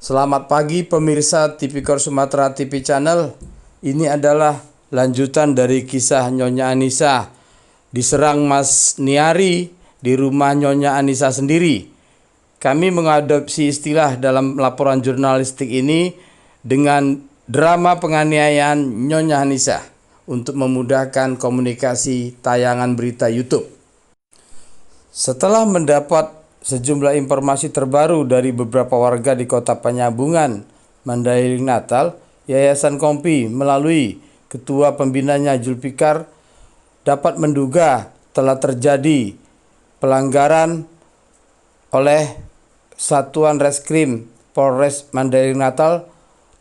Selamat pagi pemirsa Tipikor Sumatera TV Channel. Ini adalah lanjutan dari kisah Nyonya Anissa diserang Mas Niari di rumah Nyonya Anissa sendiri. Kami mengadopsi istilah dalam laporan jurnalistik ini dengan drama penganiayaan Nyonya Anissa untuk memudahkan komunikasi tayangan berita YouTube. Setelah mendapat sejumlah informasi terbaru dari beberapa warga di Kota Penyambungan, Mandailing Natal, Yayasan Kompi melalui Ketua Pembinanya Zulfikar dapat menduga telah terjadi pelanggaran oleh Satuan Reskrim Polres Mandailing Natal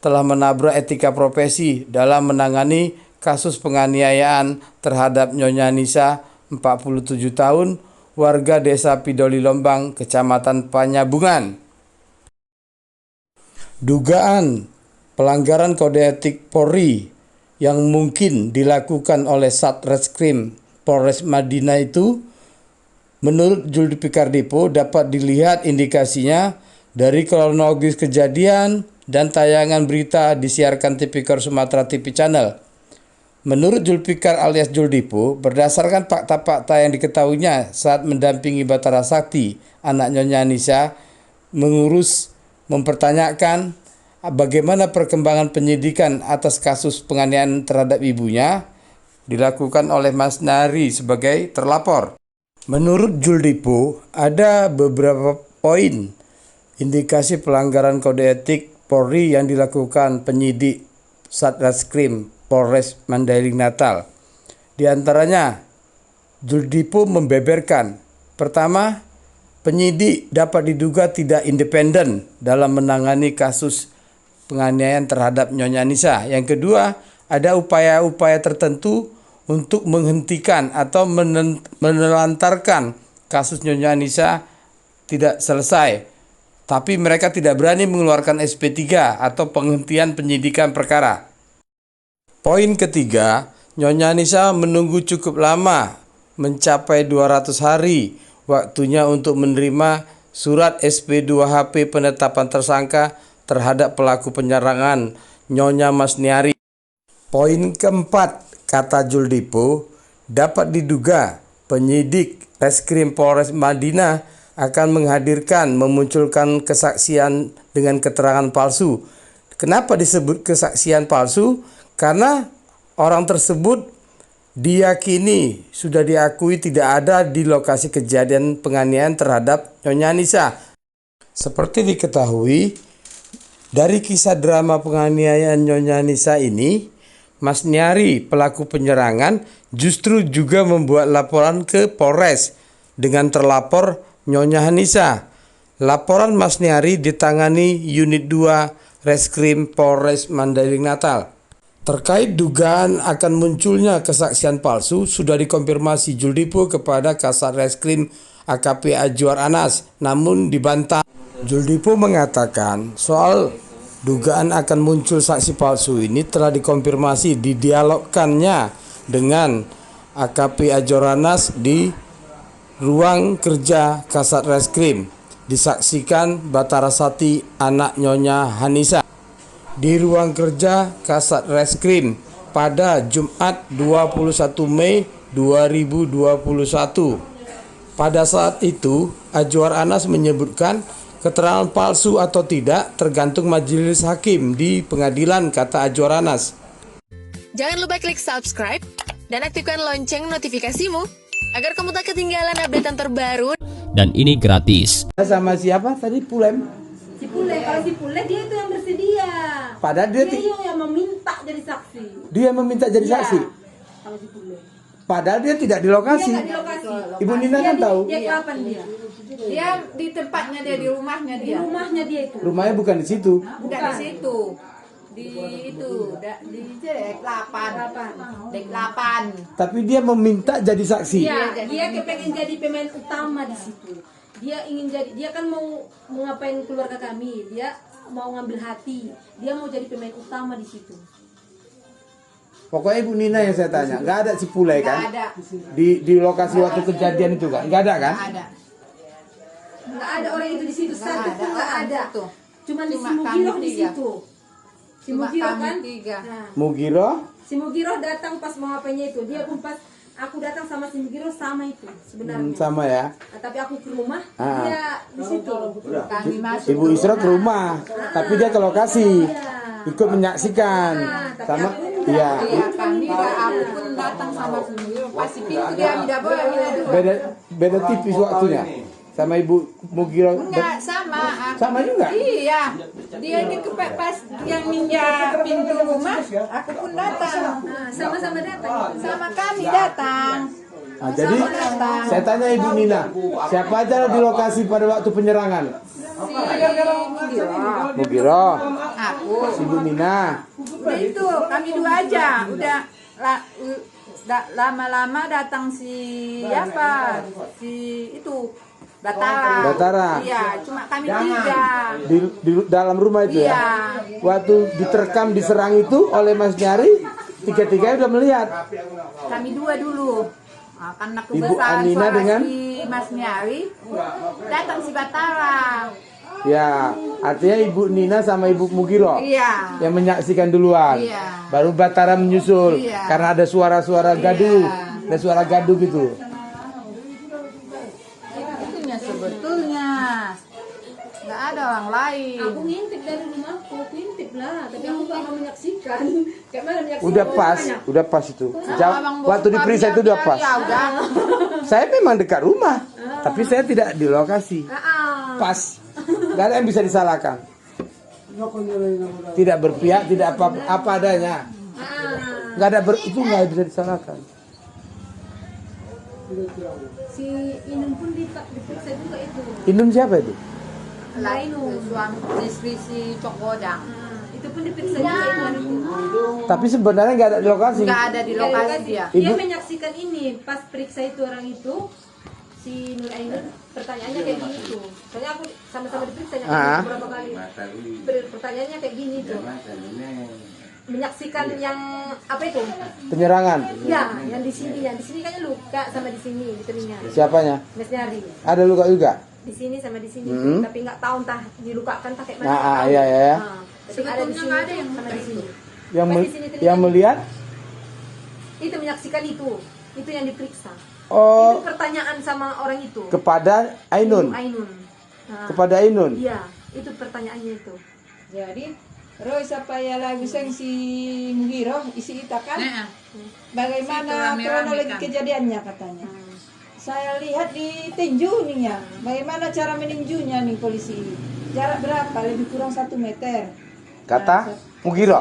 telah menabrak etika profesi dalam menangani kasus penganiayaan terhadap Nyonya Anissa, 47 tahun, warga Desa Pidoli Lombang, Kecamatan Penyambungan. Dugaan pelanggaran kode etik Polri yang mungkin dilakukan oleh Satreskrim Polres Madinah itu, menurut Zulfikar Dipo, dapat dilihat indikasinya dari kronologis kejadian dan tayangan berita disiarkan Tipikor Sumatera TV Channel. Menurut Zulfikar alias Zuldipo, berdasarkan fakta-fakta yang diketahuinya saat mendampingi Batara Sakti, anak Nyonya Anissa, mempertanyakan bagaimana perkembangan penyidikan atas kasus penganiayaan terhadap ibunya dilakukan oleh Mas Nari sebagai terlapor. Menurut Zuldipo, ada beberapa poin indikasi pelanggaran kode etik Polri yang dilakukan penyidik Satreskrim Polres Mandailing Natal. Di antaranya, Zuldipo membeberkan, pertama, penyidik dapat diduga tidak independen dalam menangani kasus penganiayaan terhadap Nyonya Anissa. Yang kedua, ada upaya-upaya tertentu untuk menghentikan atau menelantarkan kasus Nyonya Anissa tidak selesai, tapi mereka tidak berani mengeluarkan SP3 atau penghentian penyidikan perkara. Poin ketiga, Nyonya Anissa menunggu cukup lama, mencapai 200 hari waktunya untuk menerima surat SP2HP penetapan tersangka terhadap pelaku penyerangan Nyonya Mas Niari. Poin keempat, kata Zuldipo, dapat diduga penyidik Reskrim Polres Madinah akan memunculkan kesaksian dengan keterangan palsu. Kenapa disebut kesaksian palsu? Karena orang tersebut diyakini sudah diakui tidak ada di lokasi kejadian penganiayaan terhadap Nyonya Anissa. Seperti diketahui, dari kisah drama penganiayaan Nyonya Anissa ini, Mas Niari, pelaku penyerangan, justru juga membuat laporan ke Polres dengan terlapor Nyonya Anissa. Laporan Mas Niari ditangani Unit 2 Reskrim Polres Mandailing Natal. Terkait dugaan akan munculnya kesaksian palsu, sudah dikonfirmasi Zuldipo kepada Kasat Reskrim AKP Azwar Anas, namun dibantah. Zuldipo mengatakan soal dugaan akan muncul saksi palsu ini telah dikonfirmasi didialogkannya dengan AKP Azwar Anas di ruang kerja Kasat Reskrim, disaksikan Batara Sakti, anak Nyonya Anissa, di ruang kerja Kasat Reskrim pada Jumat 21 Mei 2021. Pada saat itu, Azwar Anas menyebutkan keterangan palsu atau tidak tergantung majelis hakim di pengadilan, kata Azwar Anas. Jangan lupa klik subscribe dan aktifkan lonceng notifikasimu agar kamu tak ketinggalan updatean terbaru. Dan ini gratis. Sama siapa tadi? Pulem? Si Pule, kalau si Pule dia itu yang bersedia. Padahal dia yang meminta jadi saksi. Dia meminta jadi saksi. Kalau si Pule. Padahal dia tidak di lokasi. Dia nggak di lokasi. Ibu Nina kan tahu. Dia kapan dia? Dia di tempatnya dia, di rumahnya Di dia. rumahnya dia itu. Rumahnya bukan di situ. Bukan di situ. Di itu, di Dek 8. Dek 8. Tapi dia meminta jadi saksi. Dia kepengen jadi pemain utama di situ. Dia ingin jadi, dia kan mau ngapain keluarga kami. Dia mau ngambil hati. Dia mau jadi pemain utama di situ. Pokoknya Ibu Nina yang saya tanya, nggak ada si Pulai kan? Nggak ada. Di lokasi waktu kejadian itu kan? Nggak ada kan? Nggak ada. Nggak ada orang itu di situ. Satu pun nggak ada. Tuh. Cuma di si Cuma kami Mugiroh di tiga. situ. Si Cuma Mugiroh kami kan. tiga. Nah, Mugiro? si Mugiroh datang pas mau apanya itu. Dia pun pas aku datang sama si Mugiroh sama itu sebenarnya. Sama ya. Nah, tapi aku ke rumah, Ah. dia di situ. Kami masuk. Ibu Isra ke rumah, tapi dia ke lokasi, ikut menyaksikan. Tapi Sama, aku iya. Iya, aku pun datang sama sendiri. Pasti pintu dia tidak boleh dua. Beda tipis waktunya. Sama Ibu Mugiro. Enggak sama. Sama juga? Iya. Dia ini pas yang ninja pintu rumah, aku pun datang. Nah, sama-sama datang. Sama kami datang. Nah, jadi saya tanya Ibu Nina, siapa aja di lokasi pada waktu penyerangan? Si Mugiro, Mugiro, aku. Ibu Nina. Udah itu, kami dua aja. Udah lama-lama datang si apa? Si itu Batara. Batara. Iya, cuma kami tiga. Di dalam rumah itu ya? Iya. Waktu diterkam diserang itu oleh Mas Nyari, tiga-tiganya udah melihat. Kami dua dulu. Nah, karena Ibu kebesaran Anina suara dengan? si Mas Nyari, datang si Batara. Ya, artinya Ibu Nina sama Ibu Mugiro Iya. yang menyaksikan duluan. Iya. Baru Batara menyusul Iya. karena ada suara-suara gaduh, ada suara gaduh gitu. Itunya sebetulnya. Nggak ada orang lain. Aku ngintip dari rumahku, aku ngintip lah, tapi aku gak mau menyaksikan. Kayak mana menyaksikan? Udah pas itu. Abang Waktu buka diperiksa itu udah biar- pas. Ya udah. Saya memang dekat rumah, tapi saya tidak di lokasi. Pas, nggak ada yang bisa disalahkan. Tidak berpihak, tidak apa adanya. Nggak ada itu nggak bisa disalahkan. Si Inun pun diperiksa juga itu. Inun siapa itu? Lain suami istri si Cokodang. Itu pun diperiksa juga itu hari itu. Tapi sebenarnya nggak ada di lokasi. Nggak ada di lokasi dia. Dia Ibu- menyaksikan ini pas periksa itu orang itu si Nur Ainun pertanyaannya kayak gini tuh. Soalnya aku sama-sama diperiksa beberapa kali. Pertanyaannya kayak gini tuh. Menyaksikan yang apa itu? Penyerangan. Ya, yang di sini kayaknya luka sama di sini di telinga. Siapanya? Mas Nyari. Ada luka juga? Di sini sama di sini, Hmm. tapi nggak tahu entah dilukakan pakai mana. Nah, nggak tahu. iya, iya. Nah, tapi ada di sini nggak ada yang sama di sini. Yang Pas me- di sini telinga. yang melihat? Itu menyaksikan itu yang diperiksa. Oh, Itu pertanyaan sama orang itu. kepada Ainun. Ainun. Nah, Kepada Ainun. iya, itu pertanyaannya itu. Jadi terus apa ya lagu sang si Mugiro isi ita kan? Bagaimana kronologi kejadiannya katanya? Saya lihat di tinju nih ya. Bagaimana cara meninjunya nih polisi ini? Jarak berapa? Lebih kurang 1 meter. Kata Mugiro.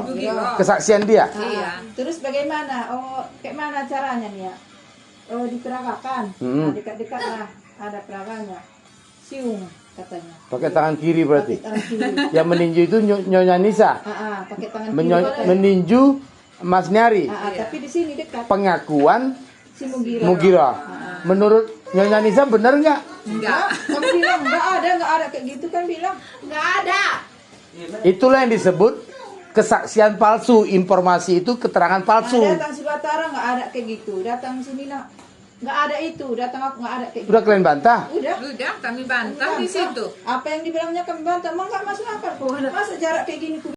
Kesaksian dia. Iya. Terus bagaimana? Oh, kayak mana caranya nih ya? Oh, diperagakan. Hmm. Nah, dekat-dekat lah ada peraganya. Siung katanya. Pakai tangan kiri berarti. Pakai tangan kiri. Yang meninju itu Nyonya Nisa. Pakai tangan kiri. Meninju Mas Nyari. Tapi di sini dekat Pengakuan si Mugiro. Mugiro. Menurut Nyonya Nisa benar nggak? Enggak. Kamu bilang enggak ada kayak gitu kan bilang. Nggak ada. Itulah yang disebut kesaksian palsu. Informasi itu keterangan palsu. Datang si Batara enggak ada kayak gitu. Datang sini nak enggak ada itu. Datang aku enggak ada kayak gitu. Udah kalian bantah? Udah. Udah, kami bantah di situ. Apa yang dibilangnya kami bantah? Emang enggak masuk akal. Masa jarak kayak gini